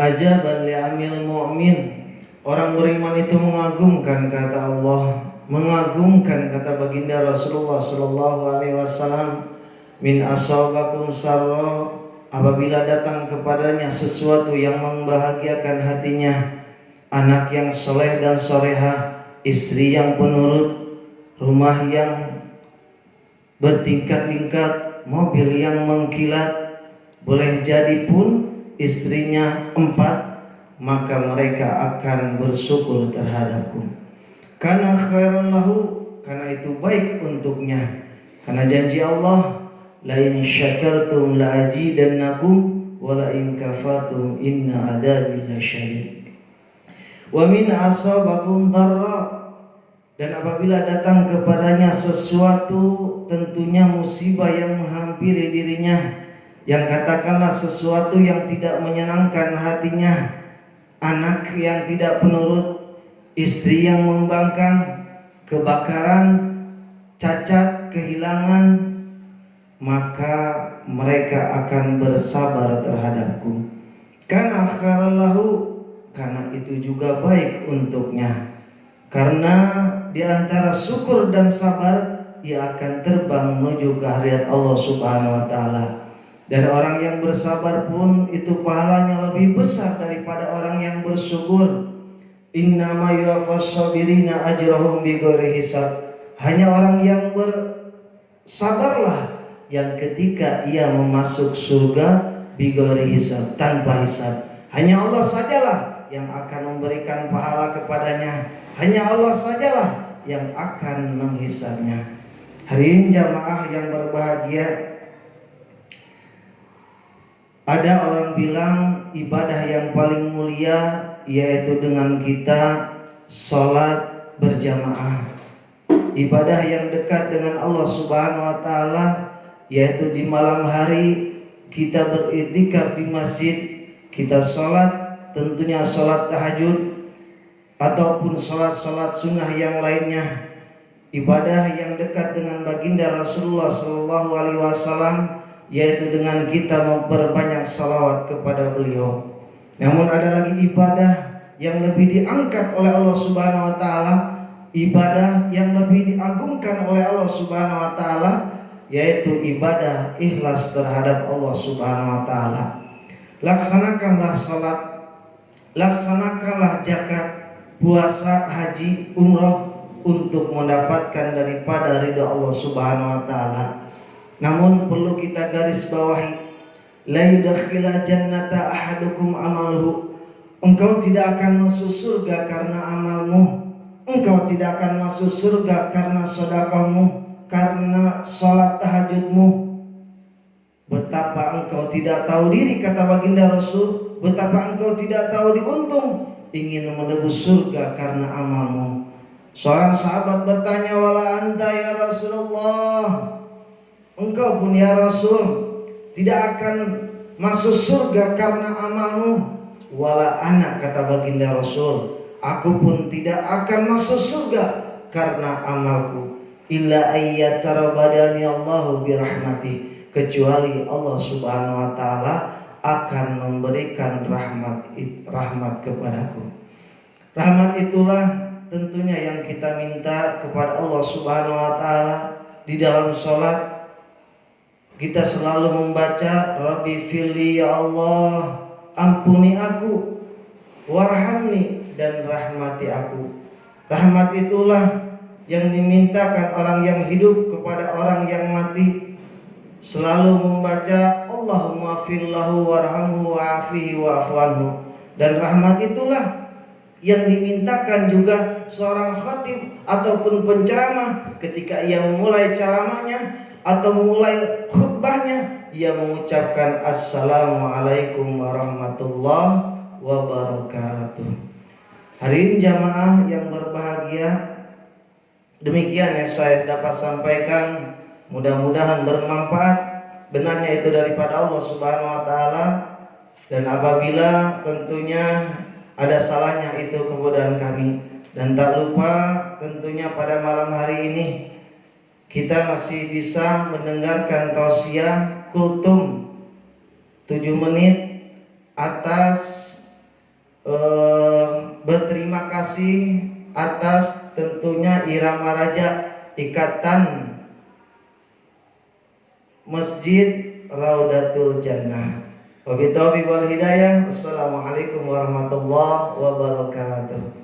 Ajaban li'amil mu'min. Orang beriman itu mengagumkan kata Allah, mengagumkan kata baginda Rasulullah sallallahu alaihi wasallam. Min asabakum sarra, apabila datang kepadanya sesuatu yang membahagiakan hatinya, anak yang soleh dan solehah, istri yang penurut, rumah yang bertingkat-tingkat, mobil yang mengkilat, boleh jadi pun istrinya 4, maka mereka akan bersyukur terhadapku. Karena khairan lahu, karena itu baik untuknya. Karena janji Allah, la in syakartum la azidannakum wa la in kafartum inna adzabi lasyadid. Wa min asabakum darra, dan apabila datang kepadanya sesuatu, tentunya musibah yang menghampiri dirinya, yang katakanlah sesuatu yang tidak menyenangkan hatinya, anak yang tidak penurut, istri yang membangkang, kebakaran, cacat, kehilangan, maka mereka akan bersabar terhadapku. Karena khairallahu, karena itu juga baik untuknya. Karena di antara syukur dan sabar, ia akan terbang menuju kehadirat Allah Subhanahu wa taala. Dan orang yang bersabar pun itu pahalanya lebih besar daripada orang yang bersyukur. Innama yuwaffas sabirina ajrahum bighairi hisab. Hanya orang yang bersabarlah yang ketika ia memasuk surga bighairi hisab, tanpa hisab. Hanya Allah sajalah yang akan memberikan pahala kepadanya. Hanya Allah sajalah yang akan menghisabnya. Hari ini jamaah yang berbahagia, ada orang bilang ibadah yang paling mulia yaitu dengan kita sholat berjamaah. Ibadah yang dekat dengan Allah Subhanahu wa taala yaitu di malam hari kita beriktikaf di masjid, kita sholat, tentunya sholat tahajud ataupun sholat-sholat sunnah yang lainnya. Ibadah yang dekat dengan baginda Rasulullah sallallahu alaihi wasallam yaitu dengan kita memperbanyak salawat kepada beliau. Namun ada lagi ibadah yang lebih diangkat oleh Allah Subhanahu wa taala, ibadah yang lebih diagungkan oleh Allah Subhanahu wa taala, yaitu ibadah ikhlas terhadap Allah Subhanahu wa taala. Laksanakanlah salat, laksanakanlah zakat, puasa, haji, umrah untuk mendapatkan daripada ridha Allah Subhanahu wa taala. Namun perlu kita garis bawahi, la yudkhila jannata ahadukum amaluhu. Engkau tidak akan masuk surga karena amalmu. Engkau tidak akan masuk surga karena sedekahmu, karena salat tahajudmu. Betapa engkau tidak tahu diri, kata baginda Rasul, betapa engkau tidak tahu diuntung ingin menebus surga karena amalmu. Seorang sahabat bertanya, wala anta ya Rasulullah, engkau pun ya Rasul tidak akan masuk surga karena amalmu. Wala ana, kata baginda Rasul, aku pun tidak akan masuk surga karena amalku. Illa ayyatarabadani Allahu birahmati, kecuali Allah Subhanahu wa taala akan memberikan rahmat kepadaku. Rahmat itulah tentunya yang kita minta kepada Allah Subhanahu wa taala. Di dalam salat kita selalu membaca Rabbi firli, ya Allah ampuni aku, warhamni, dan rahmati aku. Rahmat itulah yang dimintakan orang yang hidup kepada orang yang mati. Selalu membaca Allahumma firlahu warhamhu wa'afihi wa'fu anhu. Dan rahmat itulah yang dimintakan juga seorang khatib ataupun penceramah ketika ia memulai ceramahnya atau memulai khutbahnya, ia mengucapkan Assalamualaikum warahmatullahi wabarakatuh. Hari ini jamaah yang berbahagia, demikian yang saya dapat sampaikan. Mudah-mudahan bermanfaat. Benarnya itu daripada Allah Subhanahu wa taala, dan apabila tentunya ada salahnya itu kebodohan kami. Dan tak lupa tentunya pada malam hari ini kita masih bisa mendengarkan tausiah kultum 7 menit atas berterima kasih atas tentunya Irama Raja Ikatan Masjid Raudatul Jannah. Wabillahi wal hidayah. Assalamualaikum warahmatullahi wabarakatuh.